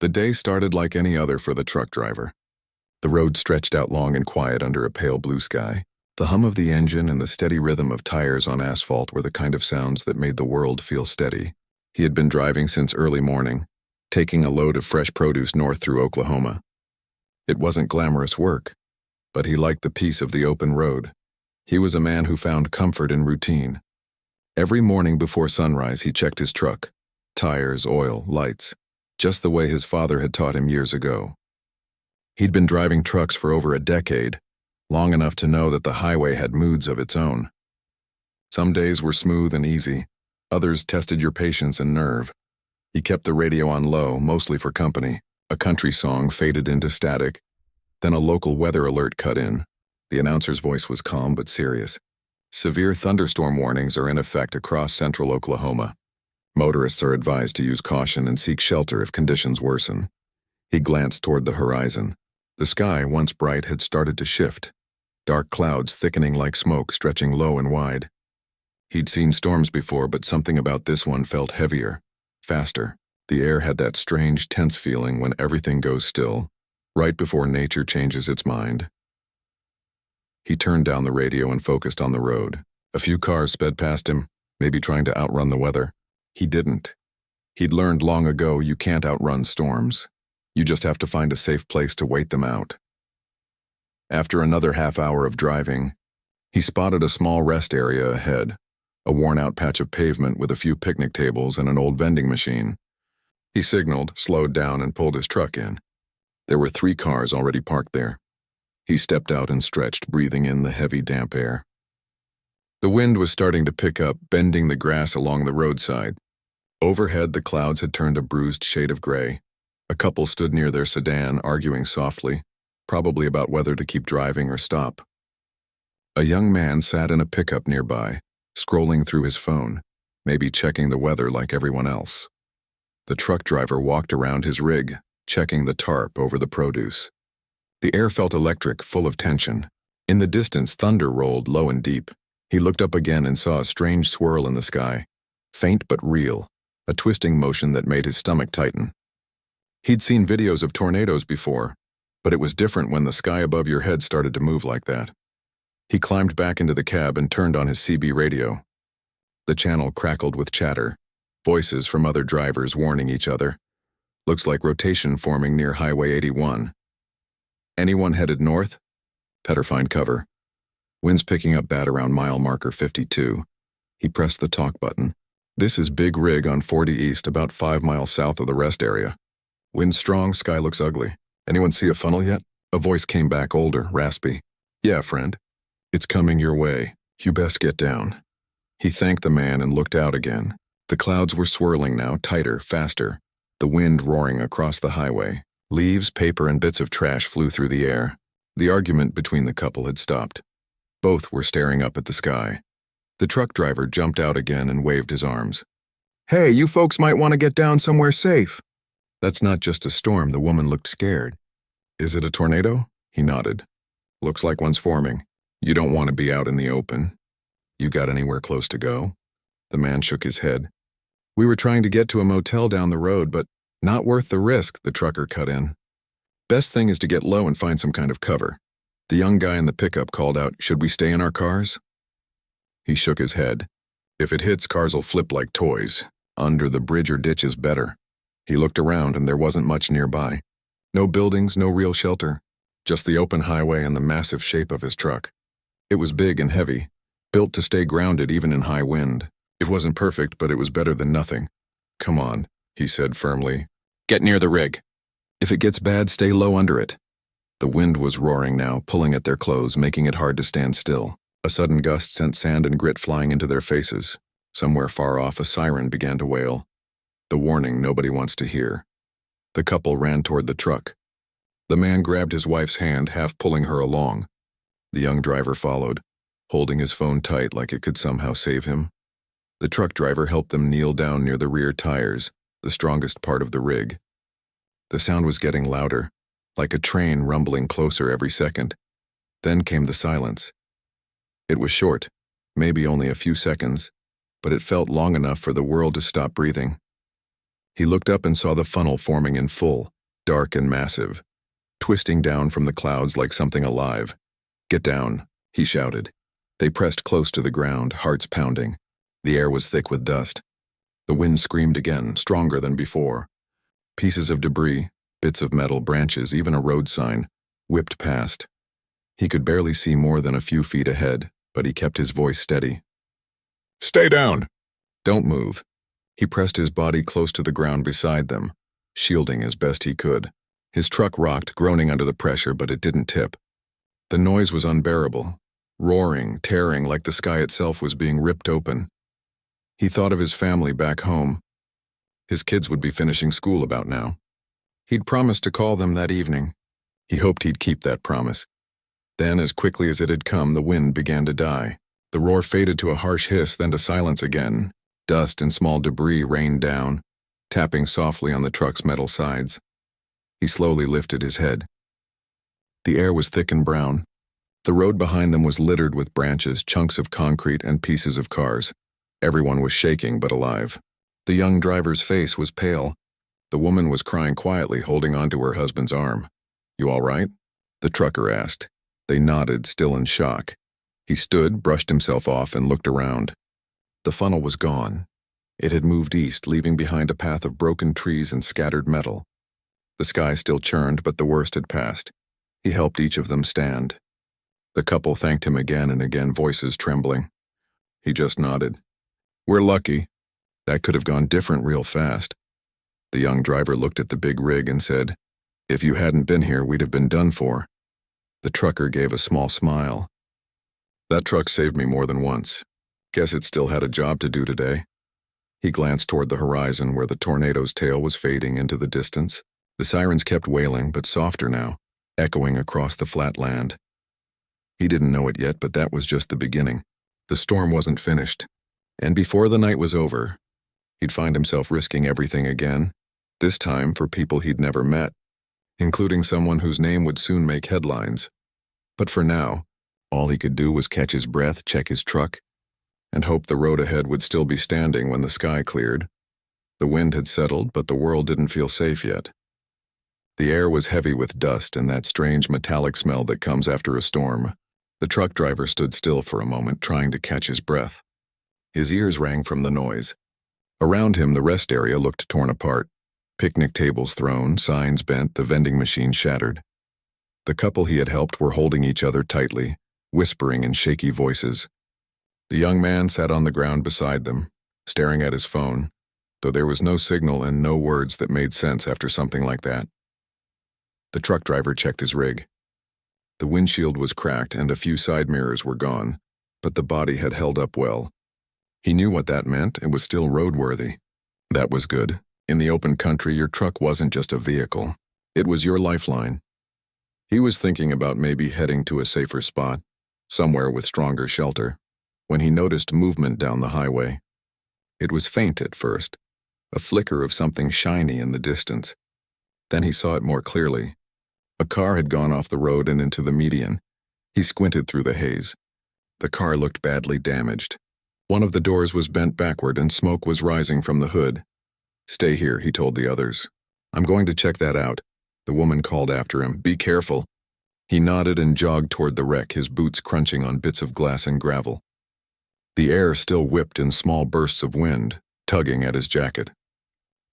The day started like any other for the truck driver. The road stretched out long and quiet under a pale blue sky. The hum of the engine and the steady rhythm of tires on asphalt were the kind of sounds that made the world feel steady. He had been driving since early morning, taking a load of fresh produce north through Oklahoma. It wasn't glamorous work, but he liked the peace of the open road. He was a man who found comfort in routine. Every morning before sunrise, he checked his truck. Tires, oil, lights, just the way his father had taught him years ago. He'd been driving trucks for over a decade, long enough to know that the highway had moods of its own. Some days were smooth and easy, others tested your patience and nerve. He kept the radio on low, mostly for company. A country song faded into static. Then a local weather alert cut in. The announcer's voice was calm but serious. Severe thunderstorm warnings are in effect across central Oklahoma. Motorists are advised to use caution and seek shelter if conditions worsen. He glanced toward the horizon. The sky, once bright, had started to shift. Dark clouds thickening like smoke, stretching low and wide. He'd seen storms before, but something about this one felt heavier, faster. The air had that strange, tense feeling when everything goes still, right before nature changes its mind. He turned down the radio and focused on the road. A few cars sped past him, maybe trying to outrun the weather. He didn't. He'd learned long ago you can't outrun storms. You just have to find a safe place to wait them out. After another half hour of driving, he spotted a small rest area ahead, a worn-out patch of pavement with a few picnic tables and an old vending machine. He signaled, slowed down, and pulled his truck in. There were 3 cars already parked there. He stepped out and stretched, breathing in the heavy, damp air. The wind was starting to pick up, bending the grass along the roadside. Overhead, the clouds had turned a bruised shade of gray. A couple stood near their sedan, arguing softly, probably about whether to keep driving or stop. A young man sat in a pickup nearby, scrolling through his phone, maybe checking the weather like everyone else. The truck driver walked around his rig, checking the tarp over the produce. The air felt electric, full of tension. In the distance, thunder rolled low and deep. He looked up again and saw a strange swirl in the sky, faint but real, a twisting motion that made his stomach tighten. He'd seen videos of tornadoes before, but it was different when the sky above your head started to move like that. He climbed back into the cab and turned on his CB radio. The channel crackled with chatter, voices from other drivers warning each other. Looks like rotation forming near Highway 81. Anyone headed north? Better find cover. Wind's picking up bad around mile marker 52. He pressed the talk button. This is Big Rig on 40 East, about 5 miles south of the rest area. Wind strong, sky looks ugly. Anyone see a funnel yet? A voice came back, older, raspy. Yeah, friend. It's coming your way. You best get down. He thanked the man and looked out again. The clouds were swirling now, tighter, faster. The wind roaring across the highway. Leaves, paper, and bits of trash flew through the air. The argument between the couple had stopped. Both were staring up at the sky. The truck driver jumped out again and waved his arms. Hey, you folks might want to get down somewhere safe. That's not just a storm, the woman looked scared. Is it a tornado? He nodded. Looks like one's forming. You don't want to be out in the open. You got anywhere close to go? The man shook his head. We were trying to get to a motel down the road, but not worth the risk, the trucker cut in. Best thing is to get low and find some kind of cover. The young guy in the pickup called out, should we stay in our cars? He shook his head. If it hits, cars will flip like toys. Under the bridge or ditch is better. He looked around and there wasn't much nearby. No buildings, no real shelter. Just the open highway and the massive shape of his truck. It was big and heavy, built to stay grounded even in high wind. It wasn't perfect, but it was better than nothing. Come on, he said firmly. Get near the rig. If it gets bad, stay low under it. The wind was roaring now, pulling at their clothes, making it hard to stand still. A sudden gust sent sand and grit flying into their faces. Somewhere far off, a siren began to wail. The warning nobody wants to hear. The couple ran toward the truck. The man grabbed his wife's hand, half pulling her along. The young driver followed, holding his phone tight like it could somehow save him. The truck driver helped them kneel down near the rear tires, the strongest part of the rig. The sound was getting louder, like a train rumbling closer every second. Then came the silence. It was short, maybe only a few seconds, but it felt long enough for the world to stop breathing. He looked up and saw the funnel forming in full, dark and massive, twisting down from the clouds like something alive. "Get down," he shouted. They pressed close to the ground, hearts pounding. The air was thick with dust. The wind screamed again, stronger than before. Pieces of debris, bits of metal, branches, even a road sign, whipped past. He could barely see more than a few feet ahead, but he kept his voice steady. "Stay down! Don't move." He pressed his body close to the ground beside them, shielding as best he could. His truck rocked, groaning under the pressure, but it didn't tip. The noise was unbearable, roaring, tearing like the sky itself was being ripped open. He thought of his family back home. His kids would be finishing school about now. He'd promised to call them that evening. He hoped he'd keep that promise. Then, as quickly as it had come, the wind began to die. The roar faded to a harsh hiss, then to silence again. Dust and small debris rained down, tapping softly on the truck's metal sides. He slowly lifted his head. The air was thick and brown. The road behind them was littered with branches, chunks of concrete, and pieces of cars. Everyone was shaking but alive. The young driver's face was pale. The woman was crying quietly, holding onto her husband's arm. "You all right?" the trucker asked. They nodded, still in shock. He stood, brushed himself off, and looked around. The funnel was gone. It had moved east, leaving behind a path of broken trees and scattered metal. The sky still churned, but the worst had passed. He helped each of them stand. The couple thanked him again and again, voices trembling. He just nodded. "We're lucky. That could have gone different real fast." The young driver looked at the big rig and said, "If you hadn't been here, we'd have been done for." The trucker gave a small smile. "That truck saved me more than once. Guess it still had a job to do today." He glanced toward the horizon where the tornado's tail was fading into the distance. The sirens kept wailing, but softer now, echoing across the flat land. He didn't know it yet, but that was just the beginning. The storm wasn't finished, and before the night was over, he'd find himself risking everything again, this time for people he'd never met, including someone whose name would soon make headlines. But for now, all he could do was catch his breath, check his truck, and hope the road ahead would still be standing when the sky cleared. The wind had settled, but the world didn't feel safe yet. The air was heavy with dust and that strange metallic smell that comes after a storm. The truck driver stood still for a moment, trying to catch his breath. His ears rang from the noise. Around him, the rest area looked torn apart. Picnic tables thrown, signs bent, the vending machine shattered. The couple he had helped were holding each other tightly, whispering in shaky voices. The young man sat on the ground beside them, staring at his phone, though there was no signal and no words that made sense after something like that. The truck driver checked his rig. The windshield was cracked and a few side mirrors were gone, but the body had held up well. He knew what that meant. It was still roadworthy. That was good. In the open country, your truck wasn't just a vehicle. It was your lifeline. He was thinking about maybe heading to a safer spot, somewhere with stronger shelter, when he noticed movement down the highway. It was faint at first, a flicker of something shiny in the distance. Then he saw it more clearly. A car had gone off the road and into the median. He squinted through the haze. The car looked badly damaged. One of the doors was bent backward and smoke was rising from the hood. "Stay here," he told the others. "I'm going to check that out." The woman called after him, "Be careful." He nodded and jogged toward the wreck, his boots crunching on bits of glass and gravel. The air still whipped in small bursts of wind, tugging at his jacket.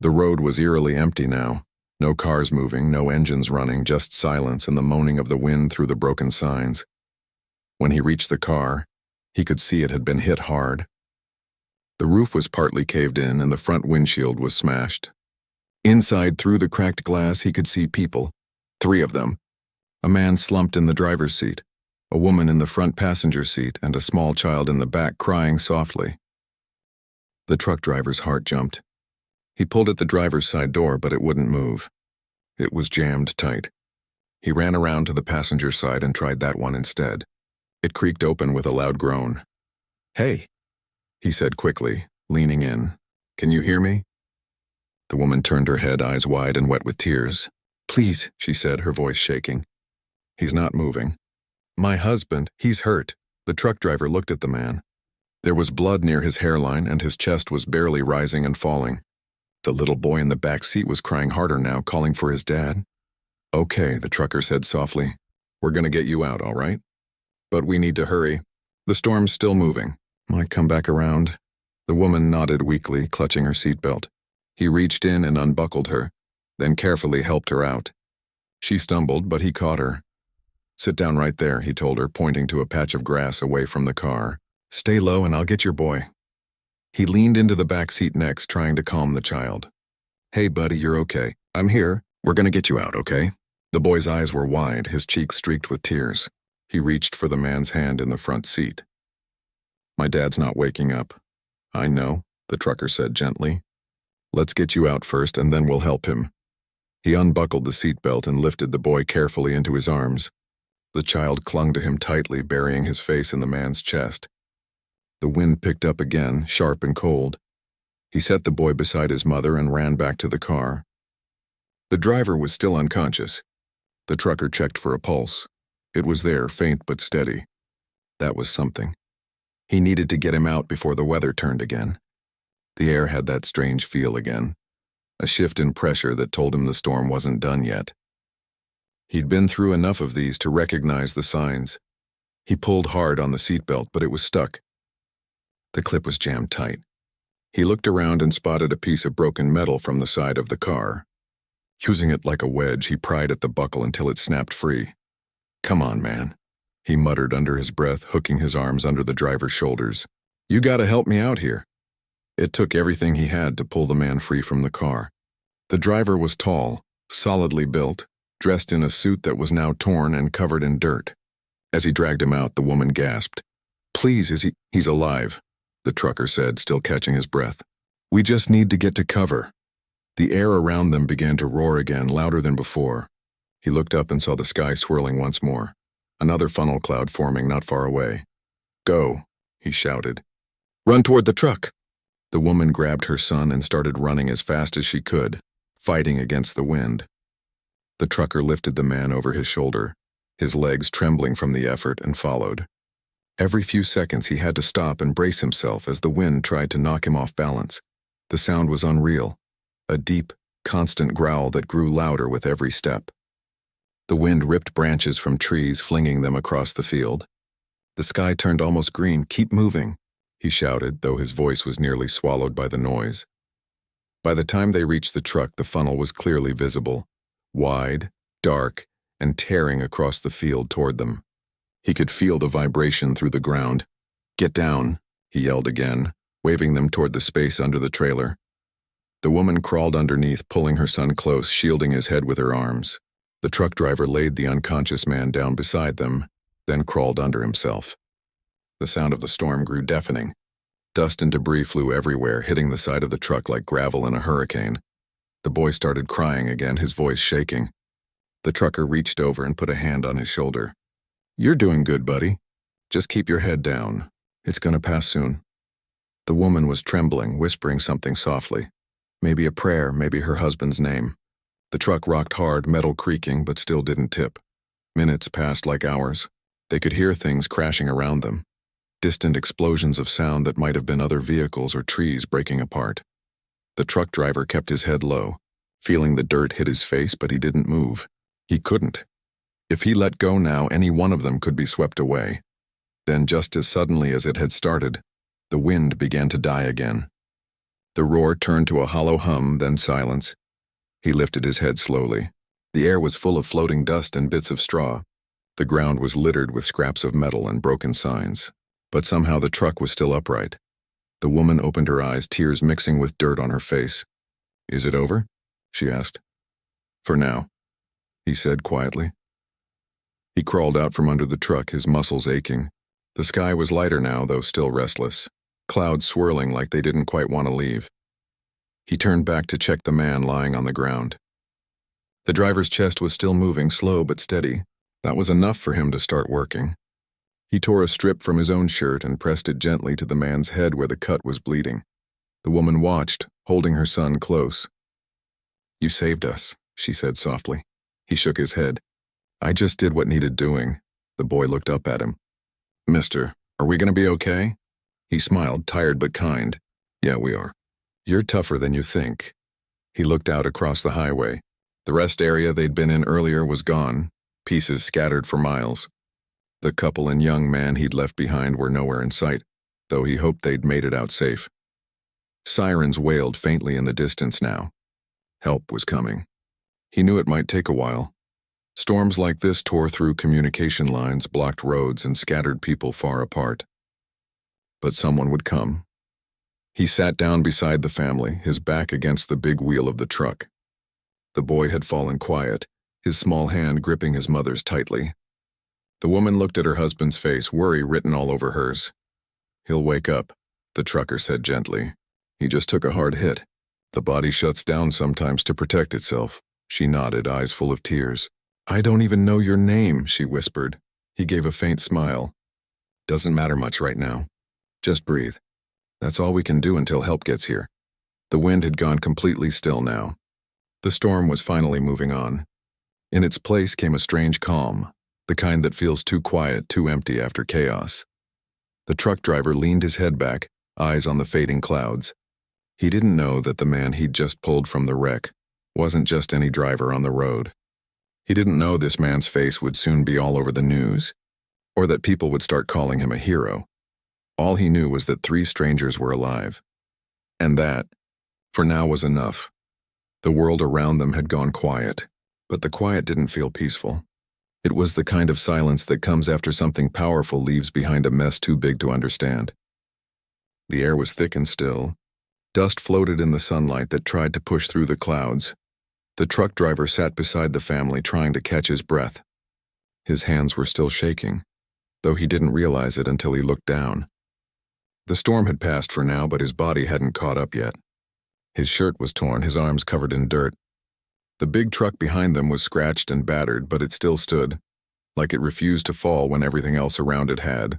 The road was eerily empty now. No cars moving, no engines running, just silence and the moaning of the wind through the broken signs. When he reached the car, he could see it had been hit hard. The roof was partly caved in and the front windshield was smashed. Inside, through the cracked glass, he could see people. 3 of them. A man slumped in the driver's seat, a woman in the front passenger seat, and a small child in the back crying softly. The truck driver's heart jumped. He pulled at the driver's side door, but it wouldn't move. It was jammed tight. He ran around to the passenger side and tried that one instead. It creaked open with a loud groan. "Hey," he said quickly, leaning in. "Can you hear me?" The woman turned her head, eyes wide and wet with tears. "Please," she said, her voice shaking. "He's not moving." "My husband, he's hurt." The truck driver looked at the man. There was blood near his hairline and his chest was barely rising and falling. The little boy in the back seat was crying harder now, calling for his dad. "Okay," the trucker said softly. "We're gonna get you out, all right? But we need to hurry. The storm's still moving. Might come back around." The woman nodded weakly, clutching her seatbelt. He reached in and unbuckled her, then carefully helped her out. She stumbled, but he caught her. "Sit down right there," he told her, pointing to a patch of grass away from the car. "Stay low and I'll get your boy." He leaned into the back seat next, trying to calm the child. "Hey, buddy, you're okay. I'm here. We're gonna get you out, okay?" The boy's eyes were wide, his cheeks streaked with tears. He reached for the man's hand in the front seat. "My dad's not waking up." "I know," the trucker said gently. "Let's get you out first and then we'll help him." He unbuckled the seatbelt and lifted the boy carefully into his arms. The child clung to him tightly, burying his face in the man's chest. The wind picked up again, sharp and cold. He set the boy beside his mother and ran back to the car. The driver was still unconscious. The trucker checked for a pulse. It was there, faint but steady. That was something. He needed to get him out before the weather turned again. The air had that strange feel again, a shift in pressure that told him the storm wasn't done yet. He'd been through enough of these to recognize the signs. He pulled hard on the seatbelt, but it was stuck. The clip was jammed tight. He looked around and spotted a piece of broken metal from the side of the car. Using it like a wedge, he pried at the buckle until it snapped free. "Come on, man," he muttered under his breath, hooking his arms under the driver's shoulders. "You gotta help me out here." It took everything he had to pull the man free from the car. The driver was tall, solidly built, dressed in a suit that was now torn and covered in dirt. As he dragged him out, the woman gasped. "Please, He's alive," the trucker said, still catching his breath. "We just need to get to cover." The air around them began to roar again, louder than before. He looked up and saw the sky swirling once more, another funnel cloud forming not far away. "Go," he shouted. "Run toward the truck." The woman grabbed her son and started running as fast as she could, fighting against the wind. The trucker lifted the man over his shoulder, his legs trembling from the effort, and followed. Every few seconds he had to stop and brace himself as the wind tried to knock him off balance. The sound was unreal, a deep, constant growl that grew louder with every step. The wind ripped branches from trees, flinging them across the field. The sky turned almost green. "Keep moving," he shouted, though his voice was nearly swallowed by the noise. By the time they reached the truck, the funnel was clearly visible, wide, dark, and tearing across the field toward them. He could feel the vibration through the ground. "Get down," he yelled again, waving them toward the space under the trailer. The woman crawled underneath, pulling her son close, shielding his head with her arms. The truck driver laid the unconscious man down beside them, then crawled under himself. The sound of the storm grew deafening. Dust and debris flew everywhere, hitting the side of the truck like gravel in a hurricane. The boy started crying again, his voice shaking. The trucker reached over and put a hand on his shoulder. "You're doing good, buddy. Just keep your head down. It's gonna pass soon." The woman was trembling, whispering something softly. Maybe a prayer, maybe her husband's name. The truck rocked hard, metal creaking, but still didn't tip. Minutes passed like hours. They could hear things crashing around them. Distant explosions of sound that might have been other vehicles or trees breaking apart. The truck driver kept his head low, feeling the dirt hit his face, but he didn't move. He couldn't. If he let go now, any one of them could be swept away. Then, just as suddenly as it had started, the wind began to die again. The roar turned to a hollow hum, then silence. He lifted his head slowly. The air was full of floating dust and bits of straw. The ground was littered with scraps of metal and broken signs. But somehow the truck was still upright. The woman opened her eyes, tears mixing with dirt on her face. "Is it over?" she asked. "For now," he said quietly. He crawled out from under the truck, his muscles aching. The sky was lighter now, though still restless, clouds swirling like they didn't quite want to leave. He turned back to check the man lying on the ground. The driver's chest was still moving, slow but steady. That was enough for him to start working. He tore a strip from his own shirt and pressed it gently to the man's head where the cut was bleeding. The woman watched, holding her son close. "You saved us," she said softly. He shook his head. "I just did what needed doing." The boy looked up at him. "Mister, are we gonna be okay?" He smiled, tired but kind. "Yeah, we are. You're tougher than you think." He looked out across the highway. The rest area they'd been in earlier was gone, pieces scattered for miles. The couple and young man he'd left behind were nowhere in sight, though he hoped they'd made it out safe. Sirens wailed faintly in the distance now. Help was coming. He knew it might take a while. Storms like this tore through communication lines, blocked roads, and scattered people far apart. But someone would come. He sat down beside the family, his back against the big wheel of the truck. The boy had fallen quiet, his small hand gripping his mother's tightly. The woman looked at her husband's face, worry written all over hers. "He'll wake up," the trucker said gently. "He just took a hard hit. The body shuts down sometimes to protect itself." She nodded, eyes full of tears. "I don't even know your name," she whispered. He gave a faint smile. "Doesn't matter much right now. Just breathe. That's all we can do until help gets here." The wind had gone completely still now. The storm was finally moving on. In its place came a strange calm, the kind that feels too quiet, too empty after chaos. The truck driver leaned his head back, eyes on the fading clouds. He didn't know that the man he'd just pulled from the wreck wasn't just any driver on the road. He didn't know this man's face would soon be all over the news, or that people would start calling him a hero. All he knew was that 3 strangers were alive. And that, for now, was enough. The world around them had gone quiet, but the quiet didn't feel peaceful. It was the kind of silence that comes after something powerful leaves behind a mess too big to understand. The air was thick and still. Dust floated in the sunlight that tried to push through the clouds. The truck driver sat beside the family, trying to catch his breath. His hands were still shaking, though he didn't realize it until he looked down. The storm had passed for now, but his body hadn't caught up yet. His shirt was torn, his arms covered in dirt. The big truck behind them was scratched and battered, but it still stood, like it refused to fall when everything else around it had.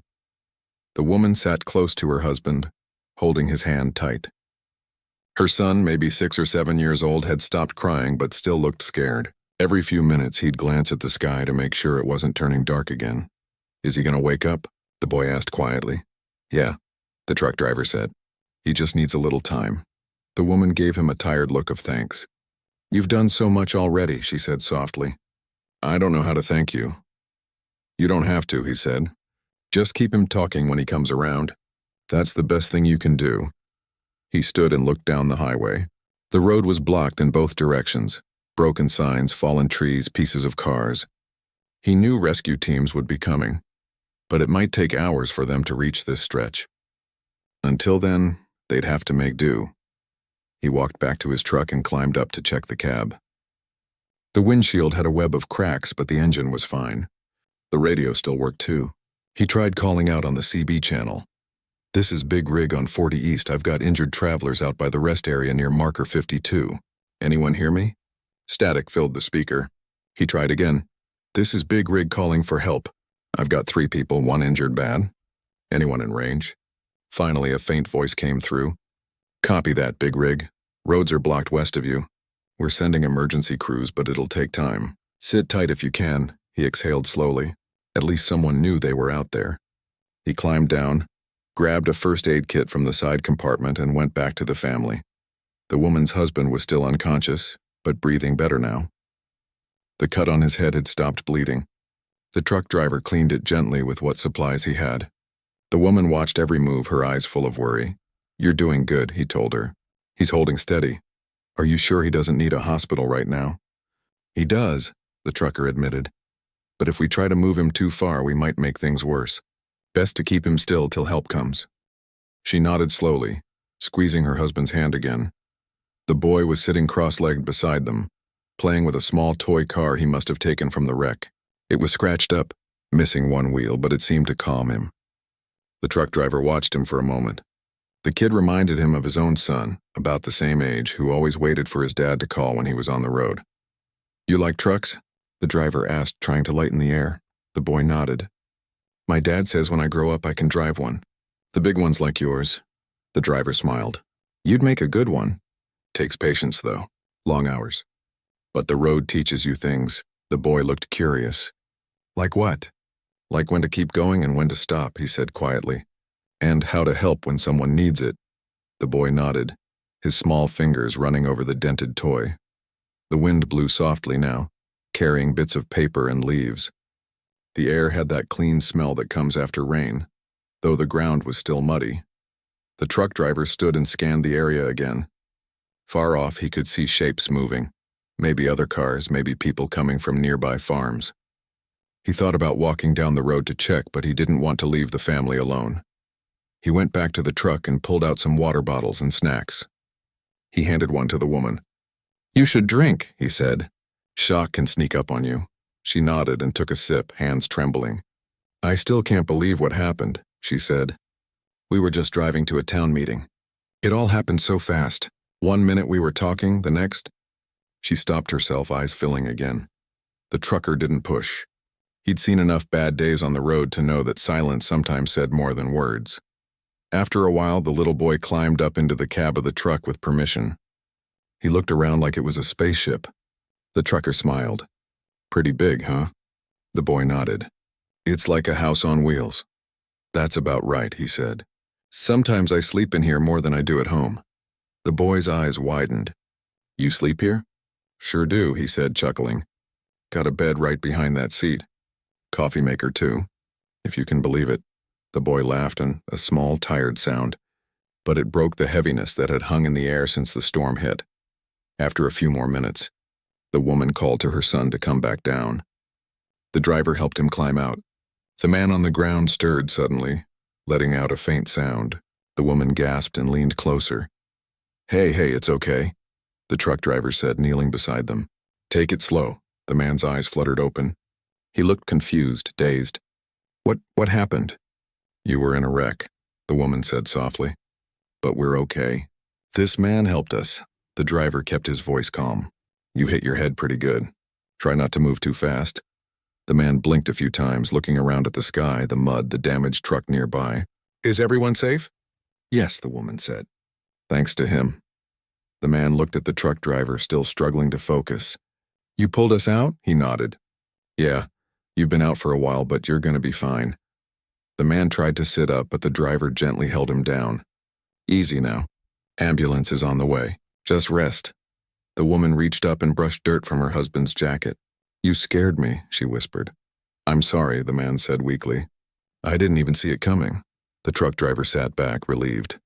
The woman sat close to her husband, holding his hand tight. Her son, maybe 6 or 7 years old, had stopped crying but still looked scared. Every few minutes he'd glance at the sky to make sure it wasn't turning dark again. "Is he gonna wake up?" the boy asked quietly. "Yeah," the truck driver said. "He just needs a little time." The woman gave him a tired look of thanks. "You've done so much already," she said softly. "I don't know how to thank you." "You don't have to," he said. "Just keep him talking when he comes around. That's the best thing you can do." He stood and looked down the highway. The road was blocked in both directions. Broken signs, fallen trees, pieces of cars. He knew rescue teams would be coming, but it might take hours for them to reach this stretch. Until then, they'd have to make do. He walked back to his truck and climbed up to check the cab. The windshield had a web of cracks, but the engine was fine. The radio still worked too. He tried calling out on the CB channel. "This is Big Rig on 40 East. I've got injured travelers out by the rest area near marker 52. Anyone hear me?" Static filled the speaker. He tried again. "This is Big Rig calling for help. I've got 3 people, 1 injured bad. Anyone in range?" Finally, a faint voice came through. "Copy that, Big Rig. Roads are blocked west of you. We're sending emergency crews, but it'll take time. Sit tight if you can," he exhaled slowly. At least someone knew they were out there. He climbed down, grabbed a first aid kit from the side compartment, and went back to the family. The woman's husband was still unconscious, but breathing better now. The cut on his head had stopped bleeding. The truck driver cleaned it gently with what supplies he had. The woman watched every move, her eyes full of worry. "You're doing good," he told her. "He's holding steady. Are you sure he doesn't need a hospital right now?" "He does," the trucker admitted. "But if we try to move him too far, we might make things worse. Best to keep him still till help comes." She nodded slowly, squeezing her husband's hand again. The boy was sitting cross-legged beside them, playing with a small toy car he must have taken from the wreck. It was scratched up, missing 1 wheel, but it seemed to calm him. The truck driver watched him for a moment. The kid reminded him of his own son, about the same age, who always waited for his dad to call when he was on the road. "You like trucks?" the driver asked, trying to lighten the air. The boy nodded. "My dad says when I grow up I can drive one. The big ones like yours." The driver smiled. "You'd make a good one. Takes patience, though. Long hours. But the road teaches you things." The boy looked curious. "Like what?" "Like when to keep going and when to stop," he said quietly. "And how to help when someone needs it." The boy nodded. his small fingers running over the dented toy. The wind blew softly now, carrying bits of paper and leaves. The air had that clean smell that comes after rain, though the ground was still muddy. The truck driver stood and scanned the area again. Far off, he could see shapes moving. Maybe other cars, maybe people coming from nearby farms. He thought about walking down the road to check, but he didn't want to leave the family alone. He went back to the truck and pulled out some water bottles and snacks. He handed one to the woman. "You should drink," he said. "Shock can sneak up on you." She nodded and took a sip, hands trembling. "I still can't believe what happened," she said. "We were just driving to a town meeting. It all happened so fast. One minute we were talking, the next." She stopped herself, eyes filling again. The trucker didn't push. He'd seen enough bad days on the road to know that silence sometimes said more than words. After a while, the little boy climbed up into the cab of the truck with permission. He looked around like it was a spaceship. The trucker smiled. "Pretty big, huh?" The boy nodded. "It's like a house on wheels." "That's about right," he said. "Sometimes I sleep in here more than I do at home." The boy's eyes widened. "You sleep here?" "Sure do," he said, chuckling. "Got a bed right behind that seat. Coffee maker, too, if you can believe it." The boy laughed, and a small, tired sound, but it broke the heaviness that had hung in the air since the storm hit. After a few more minutes, the woman called to her son to come back down. The driver helped him climb out. The man on the ground stirred suddenly, letting out a faint sound. The woman gasped and leaned closer. Hey, it's okay," the truck driver said, kneeling beside them. "Take it slow." The man's eyes fluttered open. He looked confused, dazed. What happened?" "You were in a wreck," the woman said softly. "But we're okay. This man helped us." The driver kept his voice calm. "You hit your head pretty good. Try not to move too fast." The man blinked a few times, looking around at the sky, the mud, the damaged truck nearby. "Is everyone safe?" "Yes," the woman said. "Thanks to him." The man looked at the truck driver, still struggling to focus. "You pulled us out?" He nodded. "Yeah, you've been out for a while, but you're gonna be fine." The man tried to sit up, but the driver gently held him down. "Easy now. Ambulance is on the way. Just rest." The woman reached up and brushed dirt from her husband's jacket. "You scared me," she whispered. "I'm sorry," the man said weakly. "I didn't even see it coming." The truck driver sat back, relieved.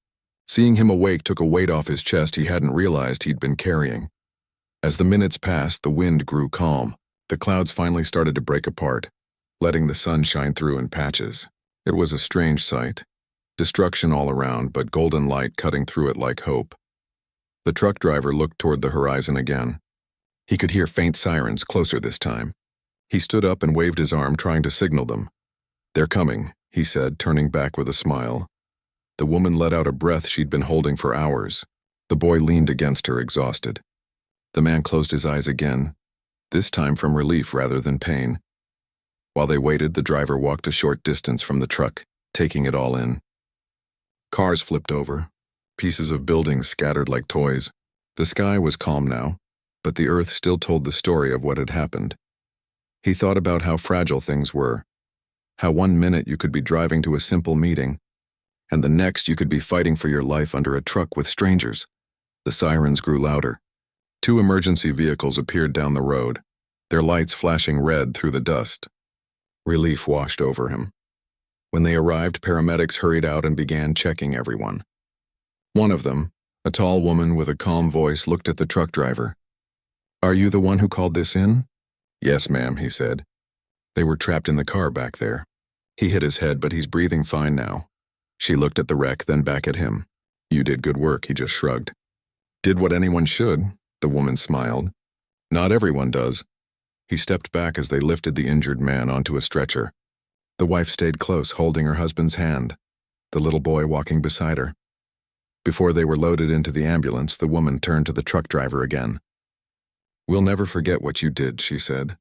Seeing him awake took a weight off his chest he hadn't realized he'd been carrying. As the minutes passed, the wind grew calm. The clouds finally started to break apart, letting the sun shine through in patches. It was a strange sight. Destruction all around, but golden light cutting through it like hope. The truck driver looked toward the horizon again. He could hear faint sirens, closer this time. He stood up and waved his arm, trying to signal them. "They're coming," he said, turning back with a smile. The woman let out a breath she'd been holding for hours. The boy leaned against her, exhausted. The man closed his eyes again, this time from relief rather than pain. While they waited, the driver walked a short distance from the truck, taking it all in. Cars flipped over, pieces of buildings scattered like toys. The sky was calm now, but the earth still told the story of what had happened. He thought about how fragile things were, how one minute you could be driving to a simple meeting, and the next you could be fighting for your life under a truck with strangers. The sirens grew louder. 2 emergency vehicles appeared down the road, their lights flashing red through the dust. Relief washed over him. When they arrived, paramedics hurried out and began checking everyone. One of them, a tall woman with a calm voice, looked at the truck driver. "Are you the one who called this in?" "Yes, ma'am," he said. "They were trapped in the car back there." He hit his head, but he's breathing fine now. She looked at the wreck, then back at him. "You did good work," he just shrugged. "Did what anyone should," the woman smiled. "Not everyone does." He stepped back as they lifted the injured man onto a stretcher. The wife stayed close, holding her husband's hand, the little boy walking beside her. Before they were loaded into the ambulance, the woman turned to the truck driver again. "We'll never forget what you did," she said.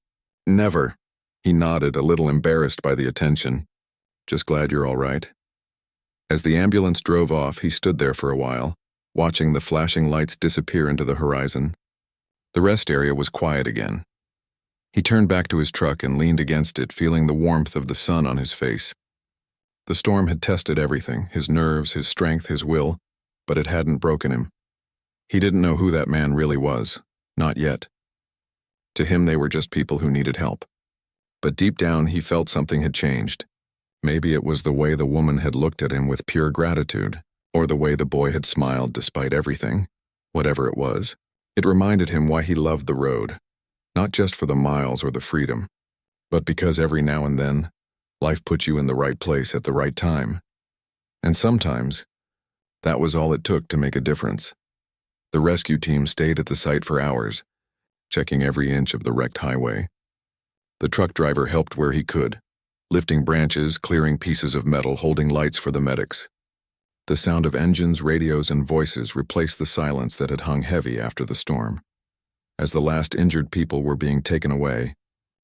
"Never." He nodded, a little embarrassed by the attention. "Just glad you're all right." As the ambulance drove off, he stood there for a while, watching the flashing lights disappear into the horizon. The rest area was quiet again. He turned back to his truck and leaned against it, feeling the warmth of the sun on his face. The storm had tested everything, his nerves, his strength, his will, but it hadn't broken him. He didn't know who that man really was. Not yet. To him, they were just people who needed help. But deep down, he felt something had changed. Maybe it was the way the woman had looked at him with pure gratitude, or the way the boy had smiled despite everything. Whatever it was, it reminded him why he loved the road, not just for the miles or the freedom, but because every now and then, life put you in the right place at the right time. And sometimes, that was all it took to make a difference. The rescue team stayed at the site for hours, checking every inch of the wrecked highway. The truck driver helped where he could, lifting branches, clearing pieces of metal, holding lights for the medics. The sound of engines, radios, and voices replaced the silence that had hung heavy after the storm. As the last injured people were being taken away,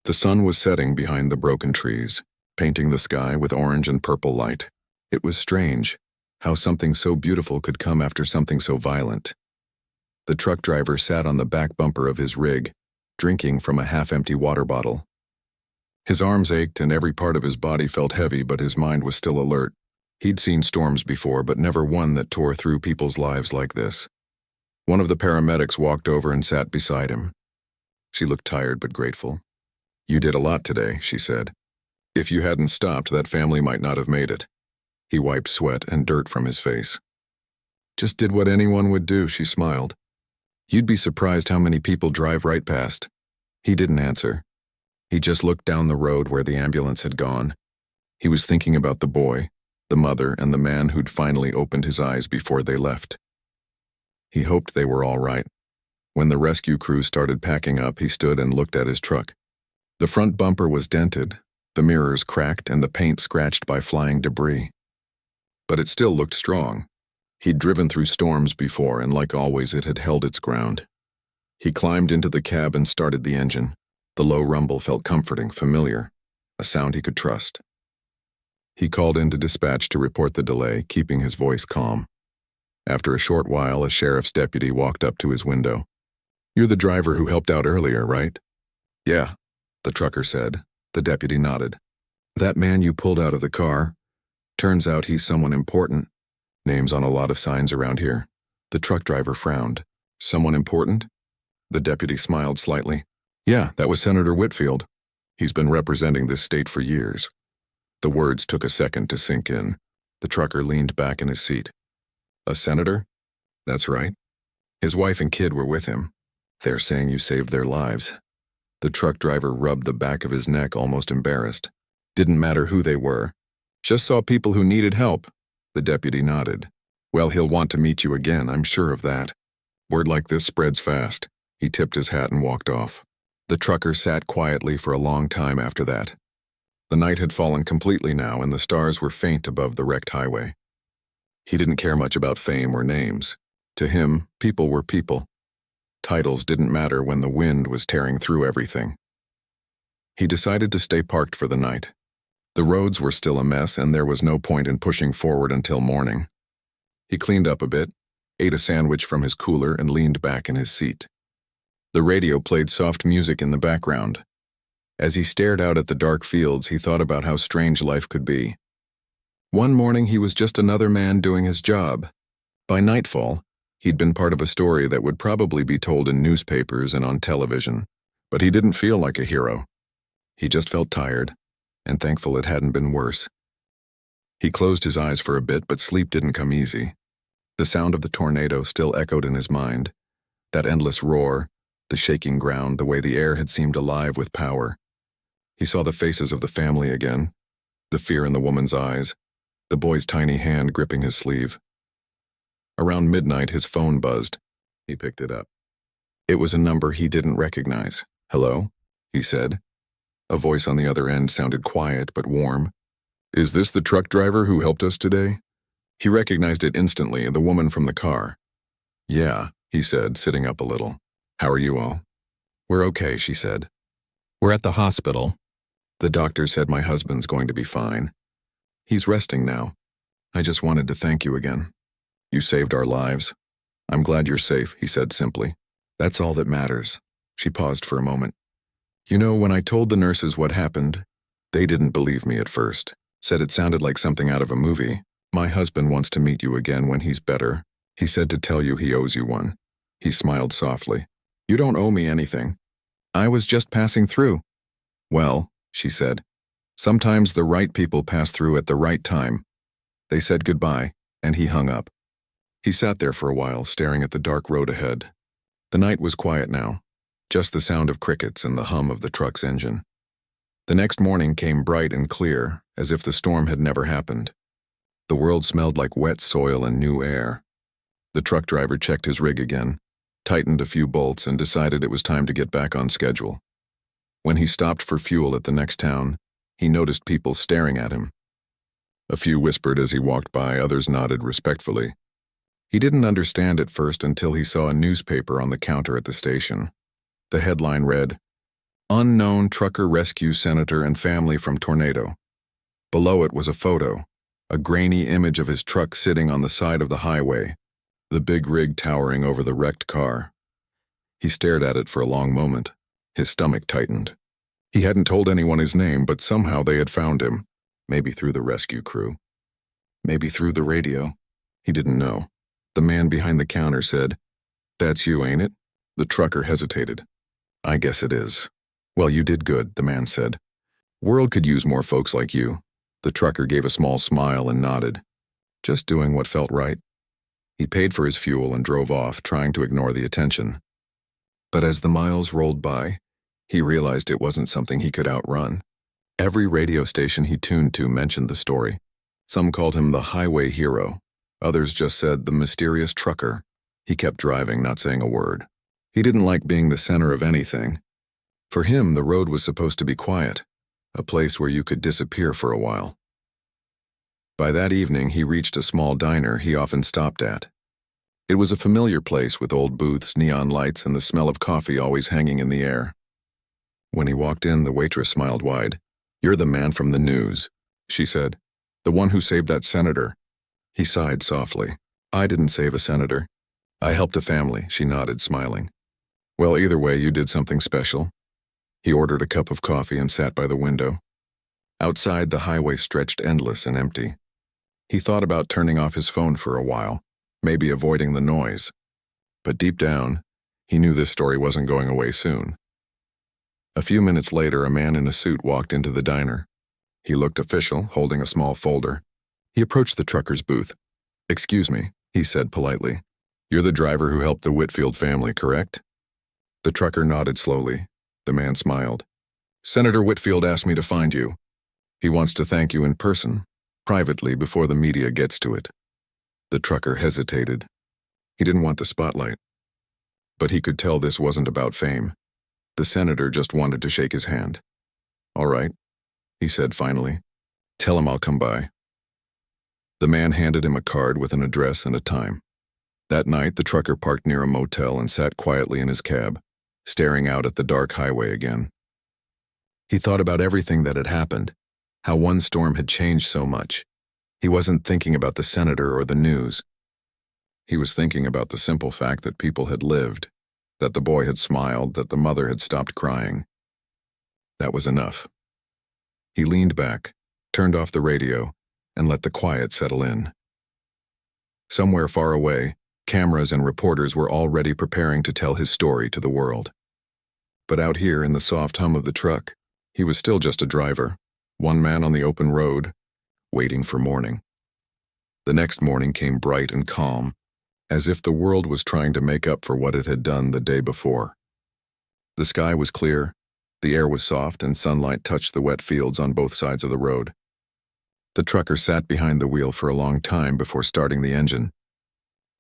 the sun was setting behind the broken trees, painting the sky with orange and purple light. It was strange how something so beautiful could come after something so violent. The truck driver sat on the back bumper of his rig, drinking from a half-empty water bottle. His arms ached and every part of his body felt heavy, but his mind was still alert. He'd seen storms before, but never one that tore through people's lives like this. One of the paramedics walked over and sat beside him. She looked tired but grateful. "You did a lot today," she said. "If you hadn't stopped, that family might not have made it." He wiped sweat and dirt from his face. "Just did what anyone would do," she smiled. "You'd be surprised how many people drive right past." He didn't answer. He just looked down the road where the ambulance had gone. He was thinking about the boy, the mother, and the man who'd finally opened his eyes before they left. He hoped they were all right. When the rescue crew started packing up, he stood and looked at his truck. The front bumper was dented, the mirrors cracked, and the paint scratched by flying debris. But it still looked strong. He'd driven through storms before, and like always, it had held its ground. He climbed into the cab and started the engine. The low rumble felt comforting, familiar, a sound he could trust. He called into dispatch to report the delay, keeping his voice calm. After a short while, a sheriff's deputy walked up to his window. "You're the driver who helped out earlier, right?" "Yeah," the trucker said. The deputy nodded. "That man you pulled out of the car, turns out he's someone important. Names on a lot of signs around here." The truck driver frowned. "Someone important?" The deputy smiled slightly. "Yeah, that was Senator Whitfield. He's been representing this state for years." The words took a second to sink in. The trucker leaned back in his seat. "A senator?" "That's right. His wife and kid were with him. They're saying you saved their lives." The truck driver rubbed the back of his neck, almost embarrassed. "Didn't matter who they were. Just saw people who needed help." The deputy nodded. "Well, he'll want to meet you again, I'm sure of that. Word like this spreads fast." He tipped his hat and walked off. The trucker sat quietly for a long time after that. The night had fallen completely now, and the stars were faint above the wrecked highway. He didn't care much about fame or names. To him, people were people. Titles didn't matter when the wind was tearing through everything. He decided to stay parked for the night. The roads were still a mess, and there was no point in pushing forward until morning. He cleaned up a bit, ate a sandwich from his cooler, and leaned back in his seat. The radio played soft music in the background. As he stared out at the dark fields, he thought about how strange life could be. One morning, he was just another man doing his job. By nightfall, he'd been part of a story that would probably be told in newspapers and on television, but he didn't feel like a hero. He just felt tired, and thankful it hadn't been worse. He closed his eyes for a bit, but sleep didn't come easy. The sound of the tornado still echoed in his mind. That endless roar, the shaking ground, the way the air had seemed alive with power. He saw the faces of the family again, the fear in the woman's eyes, the boy's tiny hand gripping his sleeve. Around midnight, his phone buzzed. He picked it up. It was a number he didn't recognize. "Hello?" he said. A voice on the other end sounded quiet but warm. "Is this the truck driver who helped us today?" He recognized it instantly, the woman from the car. "Yeah," he said, sitting up a little. "How are you all?" "We're okay," she said. "We're at the hospital. The doctor said my husband's going to be fine. He's resting now. I just wanted to thank you again. You saved our lives. I'm glad you're safe," he said simply. "That's all that matters." She paused for a moment. "You know, when I told the nurses what happened, they didn't believe me at first. Said it sounded like something out of a movie. My husband wants to meet you again when he's better. He said to tell you he owes you one." He smiled softly. "You don't owe me anything. I was just passing through." "Well," she said, "sometimes the right people pass through at the right time." They said goodbye, and he hung up. He sat there for a while, staring at the dark road ahead. The night was quiet now, just the sound of crickets and the hum of the truck's engine. The next morning came bright and clear, as if the storm had never happened. The world smelled like wet soil and new air. The truck driver checked his rig again, tightened a few bolts, and decided it was time to get back on schedule. When he stopped for fuel at the next town, he noticed people staring at him. A few whispered as he walked by, others nodded respectfully. He didn't understand at first until he saw a newspaper on the counter at the station. The headline read, "Unknown Trucker Rescues Senator and Family from Tornado." Below it was a photo, a grainy image of his truck sitting on the side of the highway, the big rig towering over the wrecked car. He stared at it for a long moment. His stomach tightened. He hadn't told anyone his name, but somehow they had found him, maybe through the rescue crew. Maybe through the radio. He didn't know. The man behind the counter said, "That's you, ain't it?" The trucker hesitated. "I guess it is." "Well, you did good," the man said. "World could use more folks like you." The trucker gave a small smile and nodded. Just doing what felt right. He paid for his fuel and drove off, trying to ignore the attention. But as the miles rolled by, he realized it wasn't something he could outrun. Every radio station he tuned to mentioned the story. Some called him the highway hero. Others just said the mysterious trucker. He kept driving, not saying a word. He didn't like being the center of anything. For him, the road was supposed to be quiet, a place where you could disappear for a while. By that evening, he reached a small diner he often stopped at. It was a familiar place with old booths, neon lights, and the smell of coffee always hanging in the air. When he walked in, the waitress smiled wide. "You're the man from the news," she said. "The one who saved that senator." He sighed softly. "I didn't save a senator. I helped a family," she nodded, smiling. "Well, either way, you did something special." He ordered a cup of coffee and sat by the window. Outside, the highway stretched endless and empty. He thought about turning off his phone for a while, maybe avoiding the noise. But deep down, he knew this story wasn't going away soon. A few minutes later, a man in a suit walked into the diner. He looked official, holding a small folder. He approached the trucker's booth. "Excuse me," he said politely. "You're the driver who helped the Whitfield family, correct?" The trucker nodded slowly. The man smiled. "Senator Whitfield asked me to find you. He wants to thank you in person, privately, before the media gets to it." The trucker hesitated. He didn't want the spotlight. But he could tell this wasn't about fame. The senator just wanted to shake his hand. "All right," he said finally. "Tell him I'll come by." The man handed him a card with an address and a time. That night, the trucker parked near a motel and sat quietly in his cab, staring out at the dark highway again. He thought about everything that had happened, how one storm had changed so much. He wasn't thinking about the senator or the news. He was thinking about the simple fact that people had lived, that the boy had smiled, that the mother had stopped crying. That was enough. He leaned back, turned off the radio, and let the quiet settle in. Somewhere far away, cameras and reporters were already preparing to tell his story to the world. But out here in the soft hum of the truck, he was still just a driver, one man on the open road, waiting for morning. The next morning came bright and calm, as if the world was trying to make up for what it had done the day before. The sky was clear, the air was soft, and sunlight touched the wet fields on both sides of the road. The trucker sat behind the wheel for a long time before starting the engine.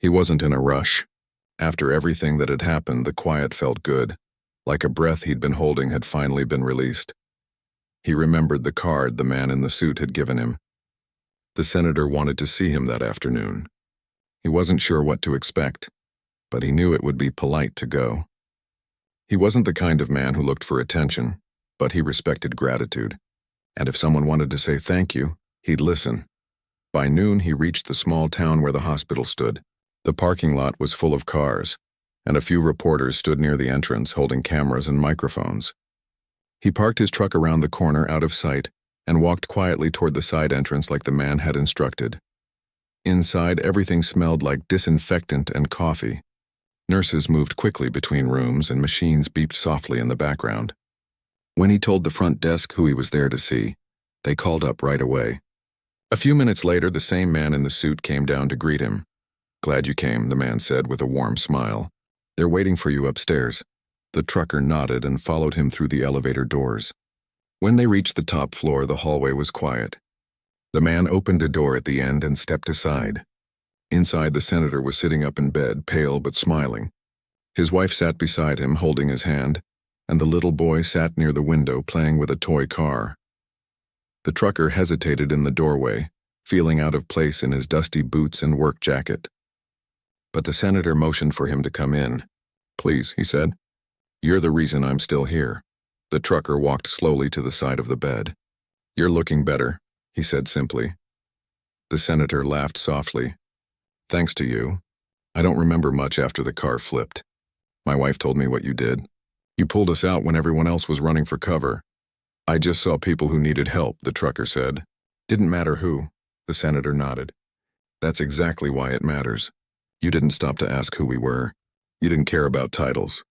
He wasn't in a rush. After everything that had happened, the quiet felt good, like a breath he'd been holding had finally been released. He remembered the card the man in the suit had given him. The senator wanted to see him that afternoon. He wasn't sure what to expect, but he knew it would be polite to go. He wasn't the kind of man who looked for attention, but he respected gratitude. And if someone wanted to say thank you, he'd listen. By noon, he reached the small town where the hospital stood. The parking lot was full of cars, and a few reporters stood near the entrance holding cameras and microphones. He parked his truck around the corner out of sight and walked quietly toward the side entrance like the man had instructed. Inside, everything smelled like disinfectant and coffee. Nurses moved quickly between rooms and machines beeped softly in the background. When he told the front desk who he was there to see, they called up right away. A few minutes later, the same man in the suit came down to greet him. "Glad you came," the man said with a warm smile. "They're waiting for you upstairs." The trucker nodded and followed him through the elevator doors. When they reached the top floor, the hallway was quiet. The man opened a door at the end and stepped aside. Inside, the senator was sitting up in bed, pale but smiling. His wife sat beside him, holding his hand, and the little boy sat near the window playing with a toy car. The trucker hesitated in the doorway, feeling out of place in his dusty boots and work jacket. But the senator motioned for him to come in. "Please," he said. "You're the reason I'm still here." The trucker walked slowly to the side of the bed. "You're looking better," he said simply. The senator laughed softly. "Thanks to you. I don't remember much after the car flipped. My wife told me what you did. You pulled us out when everyone else was running for cover." "I just saw people who needed help," the trucker said. "Didn't matter who." The senator nodded. "That's exactly why it matters. You didn't stop to ask who we were. You didn't care about titles.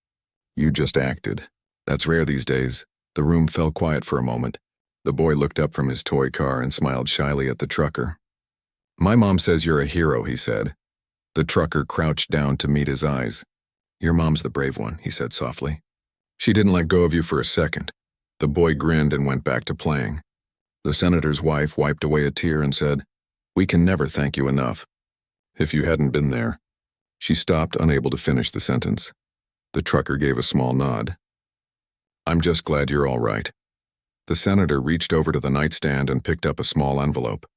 You just acted. That's rare these days." The room fell quiet for a moment. The boy looked up from his toy car and smiled shyly at the trucker. "My mom says you're a hero," he said. The trucker crouched down to meet his eyes. "Your mom's the brave one," he said softly. "She didn't let go of you for a second." The boy grinned and went back to playing. The senator's wife wiped away a tear and said, "We can never thank you enough. If you hadn't been there." She stopped, unable to finish the sentence. The trucker gave a small nod. "I'm just glad you're all right." The senator reached over to the nightstand and picked up a small envelope.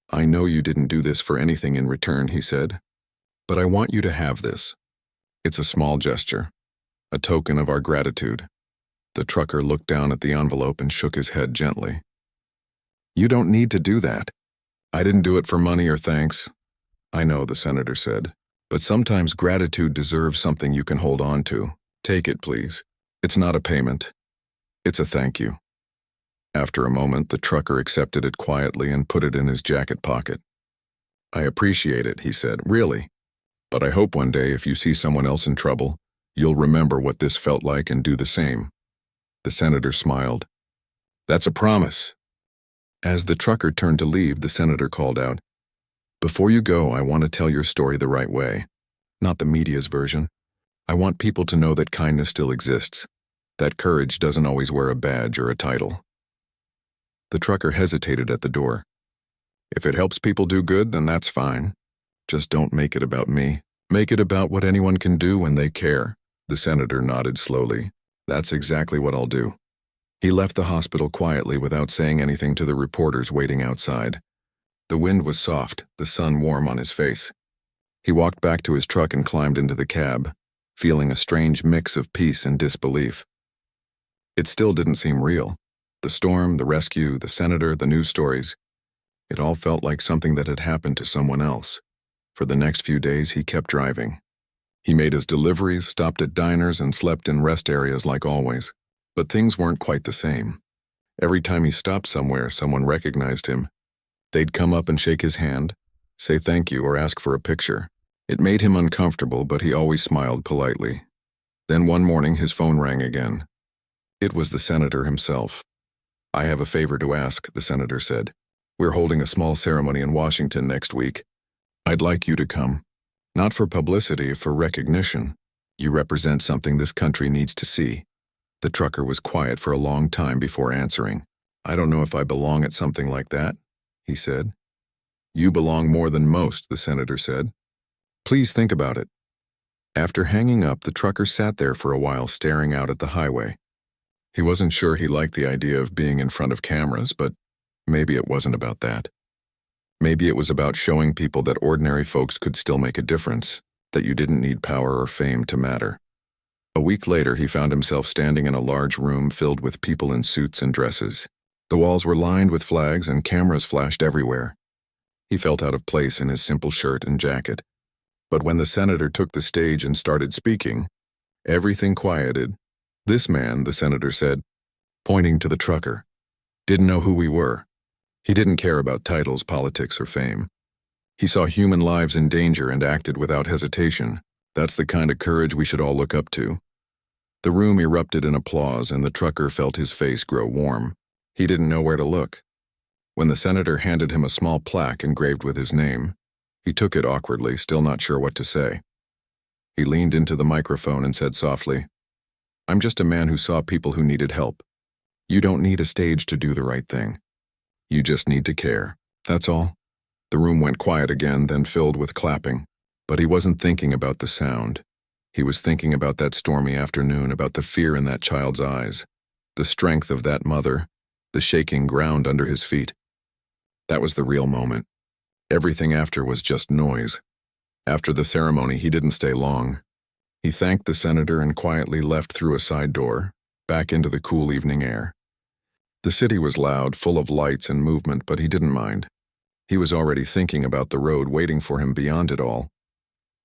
"I know you didn't do this for anything in return," he said, "but I want you to have this. It's a small gesture, a token of our gratitude." The trucker looked down at the envelope and shook his head gently. "You don't need to do that. I didn't do it for money or thanks." "I know," the senator said, "but sometimes gratitude deserves something you can hold on to. Take it, please. It's not a payment. It's a thank you." After a moment, the trucker accepted it quietly and put it in his jacket pocket. "I appreciate it," he said, "really. But I hope one day if you see someone else in trouble, you'll remember what this felt like and do the same." The senator smiled. "That's a promise." As the trucker turned to leave, the senator called out, "Before you go, I want to tell your story the right way, not the media's version. I want people to know that kindness still exists, that courage doesn't always wear a badge or a title." The trucker hesitated at the door. "If it helps people do good, then that's fine. Just don't make it about me. Make it about what anyone can do when they care." The senator nodded slowly. "That's exactly what I'll do." He left the hospital quietly without saying anything to the reporters waiting outside. The wind was soft, the sun warm on his face. He walked back to his truck and climbed into the cab, feeling a strange mix of peace and disbelief. It still didn't seem real. The storm, the rescue, the senator, the news stories. It all felt like something that had happened to someone else. For the next few days, he kept driving. He made his deliveries, stopped at diners, and slept in rest areas like always. But things weren't quite the same. Every time he stopped somewhere, someone recognized him. They'd come up and shake his hand, say thank you, or ask for a picture. It made him uncomfortable, but he always smiled politely. Then one morning, his phone rang again. It was the senator himself. "I have a favor to ask," the senator said. "We're holding a small ceremony in Washington next week. I'd like you to come. Not for publicity, for recognition. You represent something this country needs to see." The trucker was quiet for a long time before answering. "I don't know if I belong at something like that," he said. "You belong more than most," the senator said. "Please think about it." After hanging up, the trucker sat there for a while staring out at the highway. He wasn't sure he liked the idea of being in front of cameras, but maybe it wasn't about that. Maybe it was about showing people that ordinary folks could still make a difference, that you didn't need power or fame to matter. A week later, he found himself standing in a large room filled with people in suits and dresses. The walls were lined with flags and cameras flashed everywhere. He felt out of place in his simple shirt and jacket. But when the senator took the stage and started speaking, everything quieted. "This man," the senator said, pointing to the trucker, "didn't know who we were. He didn't care about titles, politics, or fame. He saw human lives in danger and acted without hesitation. That's the kind of courage we should all look up to. The room erupted in applause, and the trucker felt his face grow warm. He didn't know where to look. When the senator handed him a small plaque engraved with his name, he took it awkwardly, still not sure what to say. He leaned into the microphone and said softly, "I'm just a man who saw people who needed help. You don't need a stage to do the right thing. You just need to care. That's all." The room went quiet again, then filled with clapping. But he wasn't thinking about the sound. He was thinking about that stormy afternoon, about the fear in that child's eyes, the strength of that mother, the shaking ground under his feet. That was the real moment. Everything after was just noise. After the ceremony, he didn't stay long. He thanked the senator and quietly left through a side door, back into the cool evening air. The city was loud, full of lights and movement, but he didn't mind. He was already thinking about the road waiting for him beyond it all.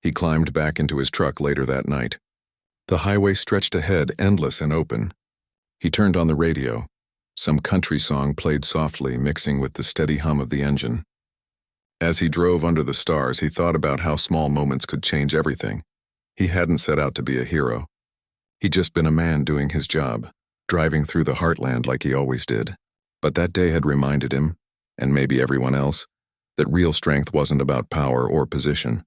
He climbed back into his truck later that night. The highway stretched ahead, endless and open. He turned on the radio. Some country song played softly, mixing with the steady hum of the engine. As he drove under the stars, he thought about how small moments could change everything. He hadn't set out to be a hero. He'd just been a man doing his job, driving through the heartland like he always did. But that day had reminded him, and maybe everyone else, that real strength wasn't about power or position.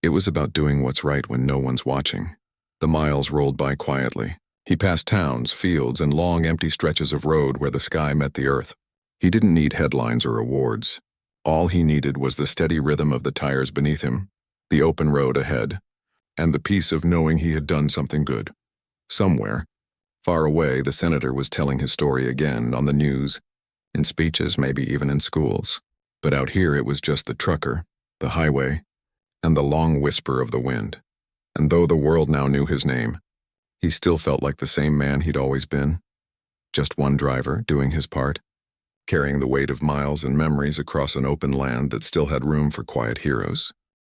It was about doing what's right when no one's watching. The miles rolled by quietly. He passed towns, fields, and long empty stretches of road where the sky met the earth. He didn't need headlines or awards. All he needed was the steady rhythm of the tires beneath him, the open road ahead, and the peace of knowing he had done something good. Somewhere, far away, the senator was telling his story again, on the news, in speeches, maybe even in schools. But out here it was just the trucker, the highway, and the long whisper of the wind. And though the world now knew his name, he still felt like the same man he'd always been. Just one driver, doing his part, carrying the weight of miles and memories across an open land that still had room for quiet heroes.